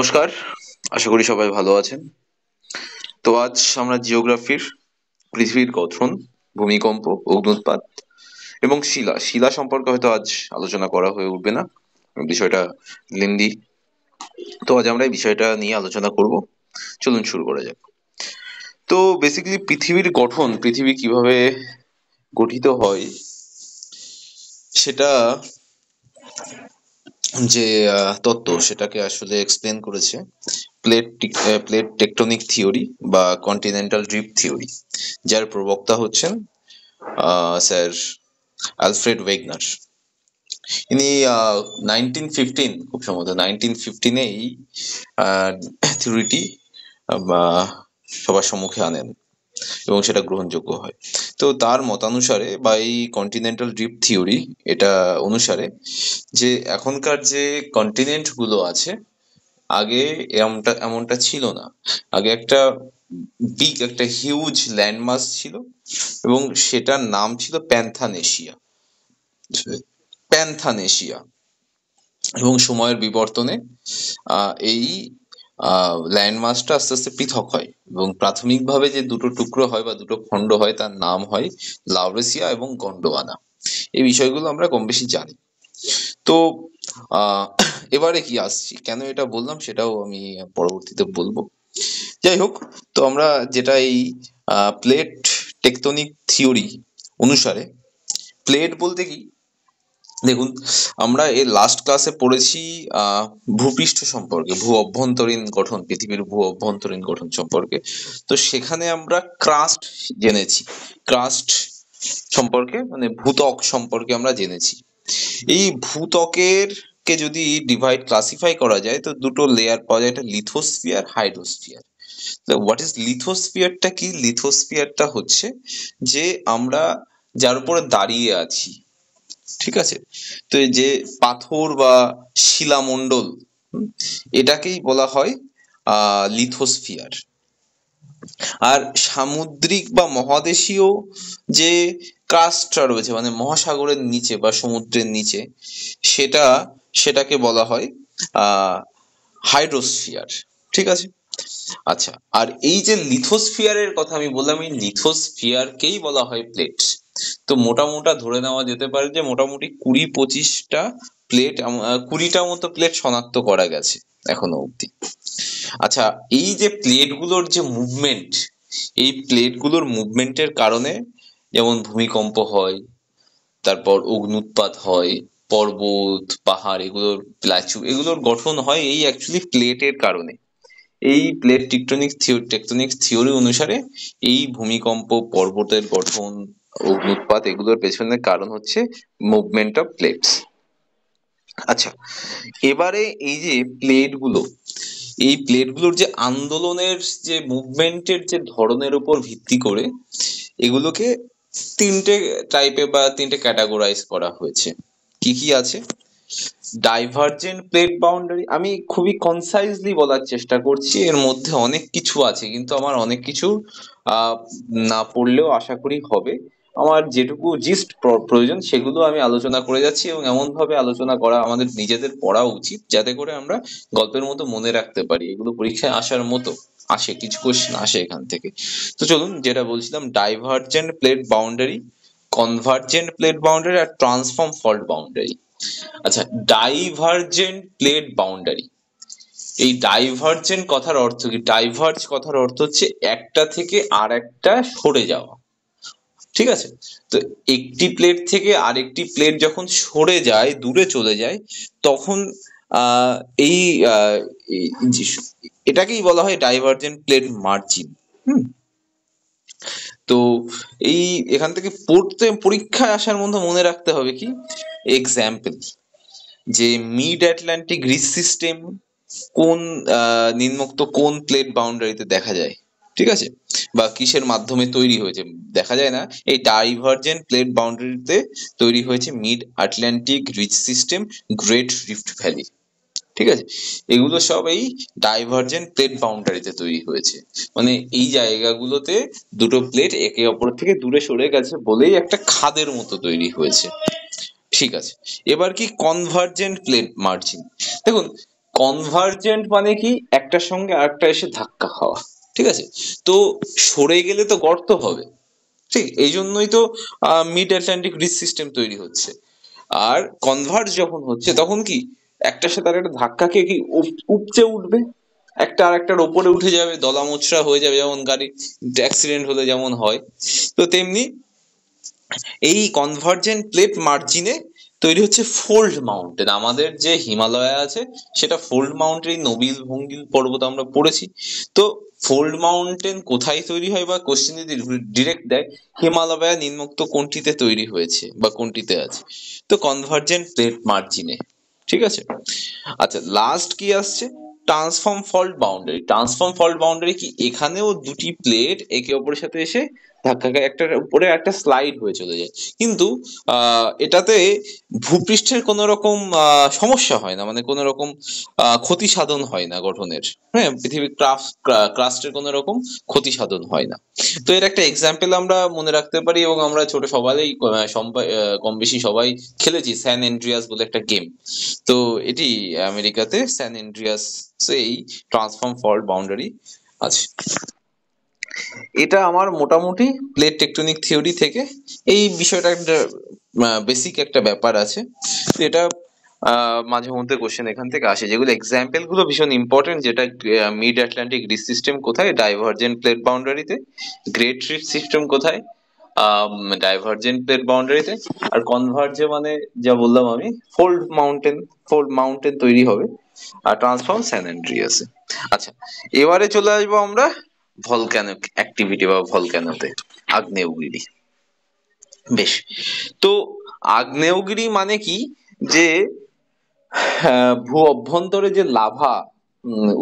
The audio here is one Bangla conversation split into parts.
নমস্কার। আশা করি সবাই ভালো আছেন। তো আজ আমরা জিওগ্রাফির পৃথিবীর গঠন, ভূমিকম্প, অগ্ন্যুৎপাত এবং শিলা শিলা সম্পর্কে হয়তো আজ আলোচনা করা হয়ে উঠবে না, বিষয়টা লেন্দি। তো আজ আমরা এই বিষয়টা নিয়ে আলোচনা করব। চলুন শুরু করা যাক। তো বেসিক্যালি পৃথিবীর গঠন, পৃথিবী কিভাবে গঠিত হয় সেটা যে তত্ত্ব, সেটাকে আসলে এক্সপ্লেন করেছে প্লেট টেকটনিক থিওরি বা কন্টিনেন্টাল ড্রিফট থিওরি, যার প্রবক্তা হচ্ছেন স্যার আলফ্রেড ওয়েগনার। ইনি 1915, খুব সম্ভবত 1915 এই থিওরিটি সবার সম্মুখে আনেন এবং সেটা গ্রহণযোগ্য হয়। তো তার মতানুসারে বা এই কন্টিনেন্টাল ড্রিফট থিওরি এটা অনুসারে যে এখনকার যে কন্টিনেন্ট গুলো আছে, আগে এমনটা এমনটা ছিল না। আগে একটা একটা হিউজ ল্যান্ডমাস ছিল এবং সেটার নাম ছিল প্যান্থানেশিয়া। প্যান্থানেশিয়া এবং সময়ের বিবর্তনে এই ল্যান্ডমাসটা আস্তে আস্তে পৃথক হয় এবং প্রাথমিকভাবে যে দুটো টুকরো হয় বা দুটো খণ্ড হয় তার নাম হয় লাউরেসিয়া এবং গন্ডোয়ানা। এই বিষয়গুলো আমরা কম বেশি জানি। তো আহ এবারে কি আসছি, কেন এটা বললাম সেটাও আমি পরবর্তীতে বলবো। যাই হোক, তো আমরা যেটা এই প্লেট টেকটনিক থিওরি অনুসারে, প্লেট বলতে কি, দেখুন, আমরা এর লাস্ট ক্লাসে পড়েছি ভূপৃষ্ঠ সম্পর্কে, ভূ অভ্যন্তরীণ গঠন, পৃথিবীর ভূ অভ্যন্তরীণ গঠন সম্পর্কে। তো সেখানে আমরা ক্রাস্ট জেনেছি, ক্রাস্ট সম্পর্কে মানে ভূত্বক সম্পর্কে আমরা জেনেছি। এই ভূত্বকের কে যদি ডিভাইড ক্লাসিফাই করা যায় তো দুটো লেয়ার পাওয়া যায়, একটা লিথোস্ফিয়ার, হাইড্রোস্ফিয়ার। তো হোয়াট ইজ লিথোস্ফিয়ারটা কি? লিথোস্ফিয়ারটা হচ্ছে যে আমরা যার উপরে দাঁড়িয়ে আছি, ঠিক আছে? তো এই যে পাথর বা শিলামণ্ডল, এটাকেই বলা হয় লিথোস্ফিয়ার। আর সামুদ্রিক বা মহাদেশীয় যে কাস্টটা রয়েছে, মানে মহাসাগরের নিচে বা সমুদ্রের নিচে, সেটাকে বলা হয় হাইড্রোস্ফিয়ার। ঠিক আছে? আচ্ছা, আর এই যে লিথোস্ফিয়ারের কথা আমি বললাম, এই লিথোস্ফিয়ারকেই বলা হয় প্লেট। তো মোটামোটা ধরে নেওয়া যেতে পারে যে মোটামুটি 20-25টা প্লেট, 20টা মতো প্লেট শনাক্ত করা গেছে এখনো অব্দি। আচ্ছা, এই যে প্লেটগুলোর যে মুভমেন্ট, এই প্লেটগুলোর মুভমেন্টের কারণে যেমন ভূমিকম্প হয়, তারপর অগ্ন্যুৎপাত হয়, পর্বত পাহাড় এগুলোর প্ল্যাচু এগুলোর গঠন হয় এই অ্যাকচুয়ালি প্লেটের কারণে। এই প্লেট টেকটনিক থিওরি অনুসারে এই ভূমিকম্প, পর্বতের গঠন, অগ্ন্যুৎপাত এগুলোর পেছনের কারণ হচ্ছে মুভমেন্ট অফ প্লেটস। আচ্ছা, এবারে এই যে প্লেটগুলো, এই প্লেটগুলোর যে আন্দোলনের যে মুভমেন্টের যে ধরনের উপর ভিত্তি করে এগুলোকে তিনটে টাইপে বা তিনটে ক্যাটাগরাইজ করা হয়েছে। কি কি আছে? ডাইভারজেন্ট প্লেট বাউন্ডারি, আমি খুবই কনসাইজলি বলার চেষ্টা করছি, এর মধ্যে অনেক কিছু আছে কিন্তু আমার অনেক কিছু না পড়লেও আশা করি হবে। আমার যেটুকু জিস্ট প্রয়োজন সেগুলো আমি আলোচনা করে যাচ্ছি এবং এমন ভাবে আলোচনা করা আমাদের নিজেদের পড়া উচিত যাতে করে আমরা গল্পের মতো মনে রাখতে পারি, এগুলো পরীক্ষায় আসার মতো আসে, কিছু কোশ্চেন আসে এখান থেকে। তো চলুন, যেটা বলছিলাম, divergent plate boundary, convergent plate boundary আর ট্রান্সফর্ম ফল্ট বাউন্ডারি। আচ্ছা, ডাইভারজেন্ট প্লেট বাউন্ডারি, এই ডাইভারজেন্ট কথার অর্থ কি? ডাইভার্জ কথার অর্থ হচ্ছে একটা থেকে আর একটা সরে যাওয়া। ঠিক আছে? তো একটি প্লেট থেকে আরেকটি প্লেট যখন সরে যায়, দূরে চলে যায়, তখন আহ এই আহ এটাকেই বলা হয় ডাইভারজেন্ট প্লেট মার্জিন। হুম। তো এই এখান থেকে পড়তে পরীক্ষায় আসার মধ্যে মনে রাখতে হবে কি এক্সাম্পল, যে মিড আটলান্টিক রিজ সিস্টেম কোন নিম্নোক্ত কোন প্লেট বাউন্ডারিতে দেখা যায়, ঠিক আছে? বা কিসের মাধ্যমে তৈরি হয়েছে দেখা যায় না, এই ডাইভারজেন্ট প্লেট বাউন্ডারিতে তৈরি হয়েছে mid Atlantic ridge system, great rift valley. ঠিক আছে? এগুলো সব এই ডাইভারজেন্ট প্লেট বাউন্ডারিতে তৈরি হয়েছে, মানে এই জায়গাগুলোতে দুটো প্লেট একে অপর থেকে দূরে সরে গেছে বলেই একটা খাদের মতো তৈরি হয়েছে। ঠিক আছে, এবার কি কনভার্জেন্ট প্লেট মার্জিন। দেখুন, কনভার্জেন্ট মানে কি একটার সঙ্গে আরেকটা এসে ধাক্কা খাওয়া, ঠিক আছে? তো সরে গেলে তো গর্ত হবে, ঠিক এই জন্যই তো মিড আটলান্টিক রিজ সিস্টেম তৈরি হচ্ছে। আর কনভার্জ যখন হচ্ছে তখন কি একটার সাথে আরেকটা ধাক্কা খেয়ে কি উপচে উঠবে, একটা আর একটার ওপরে উঠে যাবে, দলা মোচড়া হয়ে যাবে, যেমন গাড়ি অ্যাক্সিডেন্ট হলে যেমন হয়। তো তেমনি এই কনভার্জেন্ট প্লেট মার্জিনে তৈরি হচ্ছে ফোল্ড মাউন্টেন। আমাদের যে হিমালয় আছে সেটা ফোল্ড মাউন্টেন, নবিল ভঙ্গিল পর্বত আমরা পড়েছি। তো ফোল্ড মাউন্টেন কোথায় তৈরি হয়, বা কোশ্চেন যদি ডিরেক্ট দেয় হিমালয় নিম্নোক্ত কোনটিতে তৈরি হয়েছে বা কোনটিতে আছে, তো কনভার্জেন্ট প্লেট মার্জিনে, ঠিক আছে? আচ্ছা, লাস্ট কি আসছে? Transform fault boundary. Transform fault boundary কি এখানেও দুটি প্লেট একে অপরের সাথে এসে ধাক্কা খায়, একটার উপরে একটা স্লাইড হয়ে চলে যায়, কিন্তু এটাতে ভূপৃষ্ঠের কোনো রকম সমস্যা হয় না, মানে কোনো রকম ক্ষতি সাধন হয় না গঠনের, হ্যাঁ, পৃথিবীর ক্রাস্টের কোনো রকম ক্ষতি সাধন হয় না। তো এর একটা এক্সাম্পল আমরা মনে রাখতে পারি, এবং আমরা ছোট সবাই কম বেশি সবাই খেলেছি, স্যান এন্ড্রিয়াস বলে একটা গেম। তো এটি আমেরিকাতে স্যান এন্ড্রিয়াস এই ট্রান্সফর্ম ফল্ট বাউন্ডারি আছে। এটা আমার মোটামুটি প্লেট টেকটনিক থিওরি থেকে এই বিষয়টা একটা বেসিক একটা ব্যাপার আছে। তো এটা মাঝে মধ্যে কোশ্চেন এখান থেকে আসে, যেগুলো এক্সাম্পল গুলো ভীষণ ইম্পর্টেন্ট, যেটা মিড আটলান্টিক রিজ সিস্টেম কোথায়, ডাইভার্জেন্ট প্লেট বাউন্ডারিতে, গ্রেট রিফ সিস্টেম কোথায়, ডাইভার্জেন্ট প্লেট বাউন্ডারিতে, আর কনভার্জে মানে যা বললাম আমি ফোল্ড মাউন্টেন তৈরি হবে, আর ট্রান্সফর্ম স্যান অ্যান্ড্রিয়াসে। আচ্ছা, এবারে চলে আসবো আমরা ভলক্যানিক অ্যাক্টিভিটি বা ভলক্যানোতে, আগ্নেয়গিরি। বেশ, তো আগ্নেয়গিরি মানে কি, যে ভূ অভ্যন্তরে যে লাভা,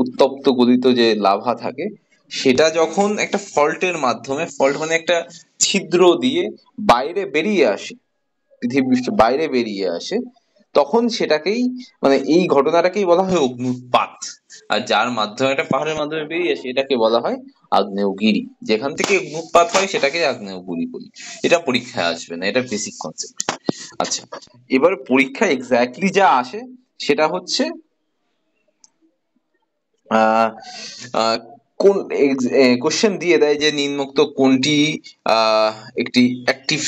উত্তপ্ত গলিত যে লাভা থাকে, সেটা যখন একটা ফল্টের মাধ্যমে, ফল্ট মানে একটা ছিদ্র দিয়ে বাইরে বেরিয়ে আসে, পৃথিবীর বাইরে বেরিয়ে আসে, তখন সেটাকেই, মানে এই ঘটনাটাকেই বলা হয় অগ্নুৎপাত। আর যার মাধ্যমে একটা পাহাড়ের মাধ্যমে বেরিয়ে আসে এটাকে বলা হয় আগ্নেয়গিরি। যেখান থেকে অগ্নুৎপাত হয় সেটাকে আগ্নেয়গিরি বলি। এটা পরীক্ষায় আসবে না, এটা বেসিক কনসেপ্ট। আচ্ছা, এবার পরীক্ষায় এক্স্যাক্টলি যা আসে সেটা হচ্ছে আহ আহ কোন কোশ্চেন দিয়ে দেয় যে নিম্নোক্ত কোনটি একটি অ্যাক্টিভ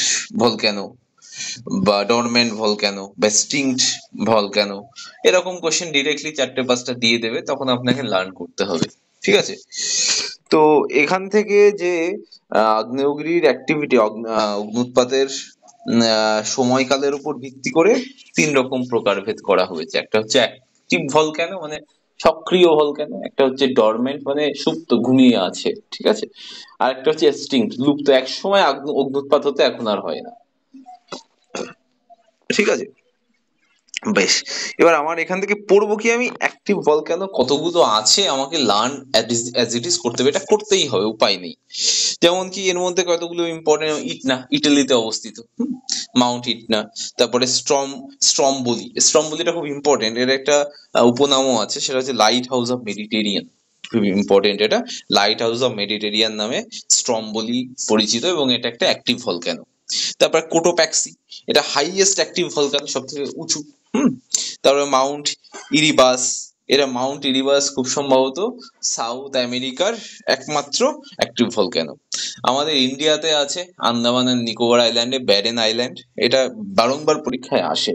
ভলক্যানো, বা ডরমেন্ট ভলক্যানো, বা এক্সটিংক্ট ভলক্যানো, এরকম কোশ্চেন ডিরেক্টলি 4-5টা দিয়ে দেবে, তখন আপনাকে লার্ন করতে হবে, ঠিক আছে? তো এখান থেকে যে আগ্নেয়গিরির অ্যাক্টিভিটি, অগ্নুৎপাতের সময়কালের উপর ভিত্তি করে 3 রকম প্রকারভেদ করা হয়েছে। একটা হচ্ছে অ্যাক্টিভ ভলক্যানো, মানে সক্রিয় ভলক্যানো, একটা হচ্ছে ডরমেন্ট মানে সুপ্ত, ঘুমিয়ে আছে, ঠিক আছে, আর একটা হচ্ছে এক্সটিংক্ট, লুপ্ত, একসময় অগ্নুৎপাত হতে, এখন আর হয় না, ঠিক আছে? বেশ, এবার আমার এখান থেকে পড়বো কি, আমি অ্যাক্টিভ ভলক্যানো কতগুলো আছে আমাকে লার্ন অ্যাজ ইট ইজ করতে হবে, এটা করতেই হবে, উপায় নেই। যেমন কি এর মধ্যে কতগুলো ইম্পর্টেন্ট, ইটনা, ইটালিতে অবস্থিত, মাউন্ট ইটনা। তারপরে স্ট্রম্বলিটা খুব ইম্পর্টেন্ট, এর একটা উপনামও আছে, সেটা হচ্ছে লাইট হাউস অফ মেডিটেরিয়ান, খুব ইম্পর্টেন্ট এটা, লাইট হাউস অফ মেডিটেরিয়ান নামে স্ট্রম্বলি পরিচিত, এবং এটা একটা অ্যাক্টিভ ভলক্যানো। তারপর কোটোপ্যাক্সি, এটা হাইয়েস্ট অ্যাক্টিভ ভলক্যানো, সব থেকে উঁচু। হুম তারপরে মাউন্ট ইরিবাস খুব সম্ভবত সাউথ আমেরিকার একমাত্র অ্যাক্টিভ ভলক্যানো। আমাদের ইন্ডিয়াতে আছে আন্দামান এন্ড নিকোবর আইল্যান্ডে ব্যারেন আইল্যান্ড, এটা বারংবার পরীক্ষায় আসে।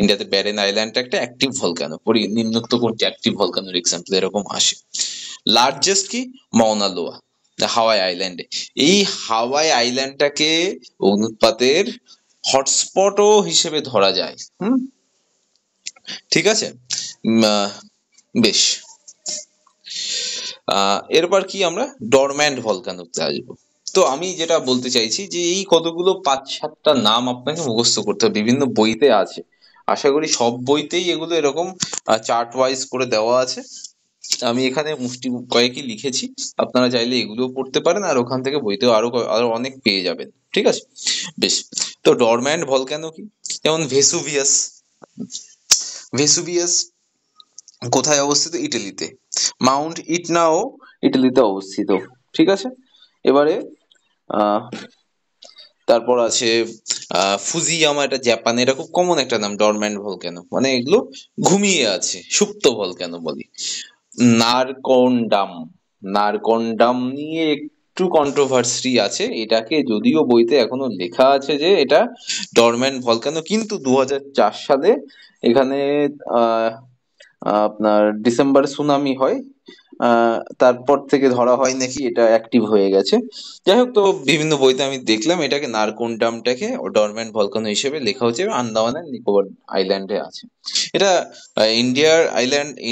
ইন্ডিয়াতে ব্যারেন আইল্যান্ডটা একটা অ্যাক্টিভ ভলক্যানো, নিম্নোক্ত কোনটি অ্যাক্টিভ ভলক্যানোর এক্সাম্পল, এরকম আসে। লার্জেস্ট কি, মাউনা লোয়া, হাওয়াই আইল্যান্ডে। এই হাওয়াই আইল্যান্ডটাকে অগ্নুৎপাতের হটস্পটও হিসেবে ধরা যায়। ঠিক আছে। বেশ, এরপর কি আমরা ডরম্যান্ট ভলক্যানোতে আসবো। তো আমি যেটা বলতে চাইছি যে এই কতগুলো 5-7টা নাম আপনাকে মুখস্থ করতে হবে, বিভিন্ন বইতে আছে, আশা করি সব বইতেই এগুলো এরকম চার্ট ওয়াইজ করে দেওয়া আছে। আমি এখানে মুষ্টি কয়েকই লিখেছি, আপনারা চাইলে এগুলোও পড়তে পারেন, আর ওখান থেকে বইতেও আরো অনেক পেয়ে যাবেন, ঠিক আছে? বেশ, তো ডরম্যান্ট ভলক্যানো কি, যেমন ভেসুভিয়াস কোথায় অবস্থিত, ইটালিতে। মাউন্ট ইটনাও ইটালিতে অবস্থিত, ঠিক আছে। এবারে আহ তারপর আছে ফুজিয়ামা, এটা জাপানে, এটা খুব কমন একটা নাম, ডরম্যান্ট ভলক্যানো, মানে এগুলো ঘুমিয়ে আছে, সুপ্ত ভলক্যানো বলি। নারকন্ডাম, নারকন্ডাম নিয়ে একটু কন্ট্রোভার্সি আছে, এটাকে যদিও বইতে এখনো লেখা আছে যে এটা ডরম্যান্ট ভলক্যানো, কিন্তু 2004 সালে এখানে আহ আপনার ডিসেম্বরে সুনামি হয়, তারপর থেকে ধরা হয় নাকি এটা অ্যাক্টিভ হয়ে গেছে। যাই হোক, তো বিভিন্ন বইতে আমি দেখলাম এটাকে নারকোন্ডামটাকে ডরম্যান্ট ভলকানো হিসেবে লেখা হচ্ছে, এবং আন্দামান আর নিকোবর আইল্যান্ডে আছে এটা।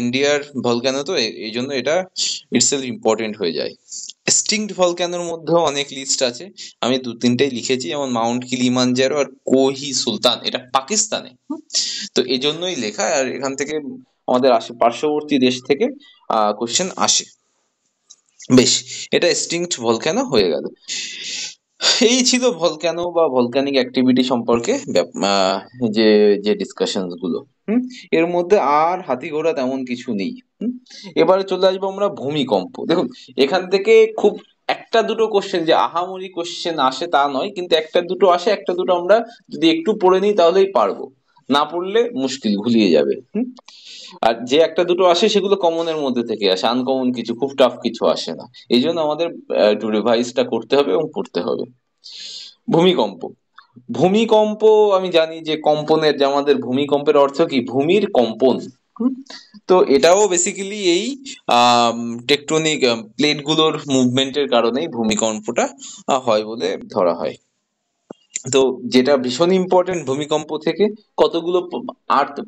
ইন্ডিয়ার ভলকানো, তো এই জন্য এটা ইটসেলফ ইম্পর্টেন্ট হয়ে যায়। এক্সটিংক্ট ভলক্যানোর মধ্যেও অনেক লিস্ট আছে, আমি দু তিনটেই লিখেছি, যেমন মাউন্ট কিলিমানজারো আর কোহি সুলতান, এটা পাকিস্তানে। তো এই জন্যই লেখা, আর এখান থেকে আমাদের পার্শ্ববর্তী দেশ থেকে কোশ্চেন আসে। বেশ, এটা এক্সটিংক্ট ভলক্যানো হয়ে গেল। এই ছিল ভলক্যানো বা ভলক্যানিক অ্যাক্টিভিটি সম্পর্কে যে যে ডিসকাশনস গুলো। এর মধ্যে আর হাতি ঘোড়া তেমন কিছু নেই। এবারে চলে আসবো আমরা ভূমিকম্প। দেখুন, এখান থেকে খুব একটা দুটো কোশ্চেন, যে আহামরি কোশ্চেন আসে তা নয়, কিন্তু একটা দুটো আসে, একটা দুটো আমরা যদি একটু পড়ে নিই তাহলেই পারবো, না পড়লে মুশকিল, ভুলিয়ে যাবে। আর যে একটা দুটো আসে সেগুলো কমনের মধ্যে থেকে আসে, আনকমন কিছু, খুব টাফ কিছু আসে না। এই জন্য আমাদের একটু রিভাইজটা করতে হবে এবং পড়তে হবে। ভূমিকম্প, ভূমিকম্প আমি জানি যে কম্পনের, যে আমাদের ভূমিকম্পের অর্থ কি, ভূমির কম্পন। হুম? তো এটাও বেসিক্যালি এই টেকটনিক প্লেট গুলোর মুভমেন্টের কারণেই ভূমিকম্পটা হয় বলে ধরা হয়। তো যেটা ভীষণ ইম্পর্টেন্ট ভূমিকম্প থেকে, কতগুলো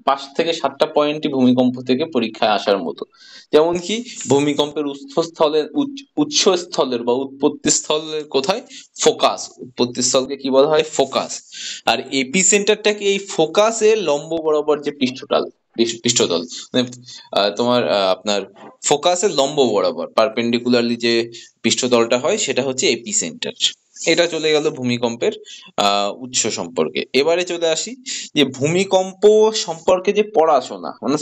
5 থেকে 7টা পয়েন্টই ভূমিকম্প থেকে পরীক্ষায় আসার মতো। যেমন কি, ভূমিকম্পের উৎসস্থলের উৎসস্থলের বা উৎপত্তি স্থলের কোথায়, ফোকাস, উৎপত্তি স্থলকে কি বলা হয়, ফোকাস। আর এপি সেন্টারটাকে এই ফোকাসের লম্ব বরাবর যে পৃষ্ঠতল, মানে তোমার আপনার ফোকাসের লম্ব বরাবর পারপেন্ডিকুলারলি যে পৃষ্ঠতলটা হয় সেটা হচ্ছে এপি সেন্টার। এটা চলে গেল ভূমিকম্পের উৎস সম্পর্কে। এবারে চলে আসি যে ভূমিকম্প সম্পর্কে যে পড়াশোনা, মানে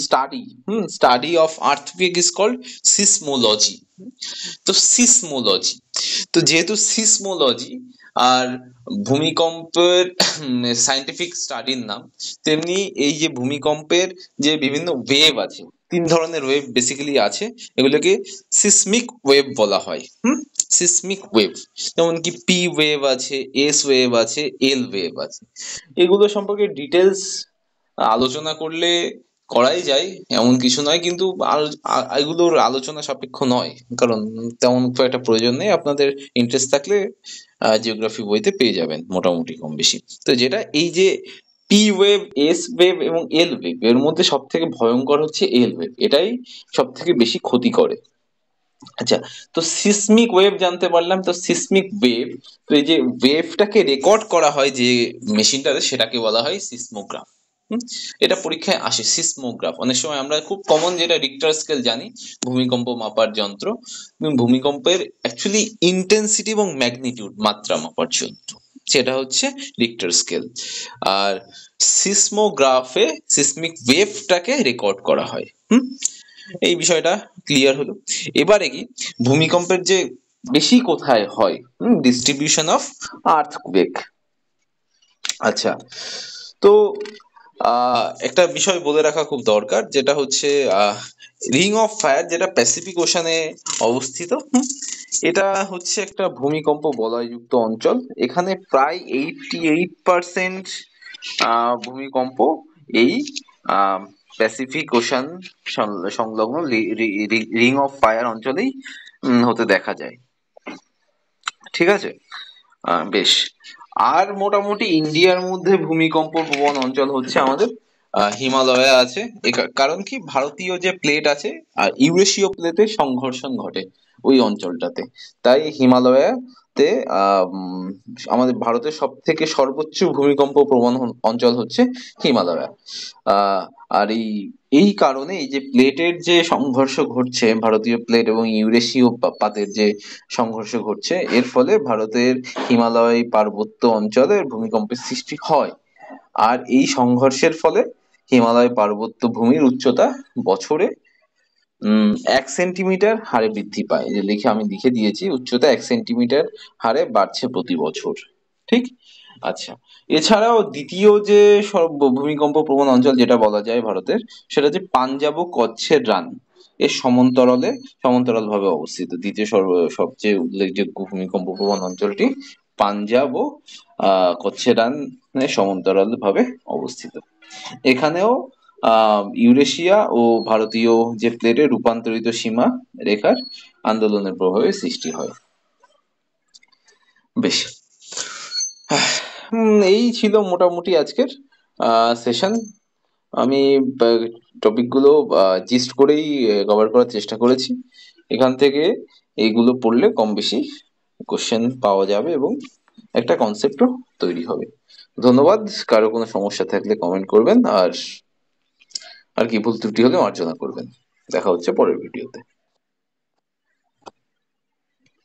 study of earthquake is called seismology. তো সিসমোলজি, তো যেহেতু সিসমোলজি আর ভূমিকম্পের সায়েন্টিফিক স্টাডির নাম, তেমনি এই যে ভূমিকম্পের যে বিভিন্ন ওয়েভ আছে, 3 ধরনের ওয়েভ বেসিক্যালি আছে, এগুলোকে সিসমিক ওয়েভ বলা হয়। সিসমিক ওয়েভ, যেমন কি পি ওয়েভ আছে, এস ওয়েভ আছে, এল ওয়েভ আছে। এগুলো সম্পর্কে ডিটেলস আলোচনা করলে করাই যায়, এমন কিছু নয়, কিন্তু এগুলোর আলোচনা সাপেক্ষ নয়, কারণ তেমন খুব একটা প্রয়োজন নেই। আপনাদের ইন্টারেস্ট থাকলে জিওগ্রাফি বইতে পেয়ে যাবেন মোটামুটি কম বেশি। তো যেটা এই যে পি ওয়েভ, এস ওয়েভ এবং এল ওয়েভ, এর মধ্যে সব থেকে ভয়ঙ্কর হচ্ছে এল ওয়েভ, এটাই সব থেকে বেশি ক্ষতি করে। আচ্ছা, তো সিসমিক ওয়েভ জানতে পারলাম। তো সিসমিক ওয়েভ, তো এই যে ওয়েভটাকে রেকর্ড করা হয় যে মেশিনটাতে, সেটাকে বলা হয় সিসমোগ্রাফ। এটা পরীক্ষায় আসে, সিসমোগ্রাফ। অনেক সময় আমরা খুব কমন যেটা রিক্টার স্কেল জানি, ভূমিকম্প মাপার যন্ত্র, ভূমিকম্পের অ্যাকচুয়ালি ইন্টেন্সিটি এবং ম্যাগনিটিউড, মাত্রা মাপার যন্ত্র, সেটা হচ্ছে রিক্টার স্কেল। আর সিসমোগ্রাফে সিসমিক ওয়েভটাকে রেকর্ড করা হয়। এই বিষয়টা ক্লিয়ার হলো। এবারে কি, ভূমিকম্পের যে বেশি কোথায় হয়, ডিস্ট্রিবিউশন অফ আর্থকুয়েক। আচ্ছা, তো একটা বিষয় বলে রাখা খুব দরকার, যেটা হচ্ছে রিং অফ ফায়ার, যেটা প্যাসিফিক ওশানে অবস্থিত। এটা হচ্ছে একটা ভূমিকম্প বলয়যুক্ত অঞ্চল। এখানে প্রায় 88% ভূমিকম্প এই প্যাসিফিক ওশান সংলগ্ন রিং অফ ফায়ার অঞ্চলেই হতে দেখা যায়। ঠিক আছে, বেশ। আর মোটামুটি ইন্ডিয়ার মধ্যে ভূমিকম্প প্রবণ অঞ্চল হচ্ছে আমাদের হিমালয় আছে। কারণ কি, ভারতীয় যে প্লেট আছে আর ইউরেশীয় প্লেটে সংঘর্ষণ ঘটে ওই অঞ্চলটাতে, তাই হিমালয়াতে আমাদের ভারতের সব থেকে সর্বোচ্চ ভূমিকম্প প্রবণ অঞ্চল হচ্ছে হিমালয়। আর এই কারণে এই যে প্লেটের যে সংঘর্ষ ঘটছে, ভারতীয় প্লেট এবং ইউরেশীয় পাতের যে সংঘর্ষ ঘটছে, এর ফলে ভারতের হিমালয় পার্বত্য অঞ্চলে ভূমিকম্পের সৃষ্টি হয়। আর এই সংঘর্ষের ফলে হিমালয় পার্বত্য ভূমির উচ্চতা বছরে 1 সেন্টিমিটার হারে বৃদ্ধি পায়। যে আমি লিখে দিয়েছি, উচ্চতা 1 সেন্টিমিটার হারে বাড়ছে প্রতি বছর। ঠিক। আচ্ছা, এছাড়াও দ্বিতীয় যে ভূমিকম্প প্রবণ অঞ্চল যেটা বলা যায় ভারতের, সেটা হচ্ছে পাঞ্জাব ও কচ্ছের রান এর সমান্তরাল ভাবে অবস্থিত। দ্বিতীয় সবচেয়ে উল্লেখযোগ্য ভূমিকম্প প্রবণ অঞ্চলটি পাঞ্জাব ও কচ্ছের রান সমান্তরাল ভাবে অবস্থিত। এখানেও ইউরেশিয়া ও ভারতীয় যে প্লেটের রূপান্তরিত সীমা রেখার আন্দোলনের প্রভাবে সৃষ্টি হয়। বেশ, এই ছিল মোটামুটি আজকের সেশন। আমি টপিকগুলো জিস্ট করেই কভার করার চেষ্টা করেছি। এখান থেকে এইগুলো পড়লে কম বেশি কোশ্চেন পাওয়া যাবে এবং একটা কনসেপ্টও তৈরি হবে। ধন্যবাদ। কারো কোনো সমস্যা থাকলে কমেন্ট করবেন, আর কি ভুল ত্রুটি হলে মার্জনা করবেন। দেখা হচ্ছে পরের ভিডিওতে।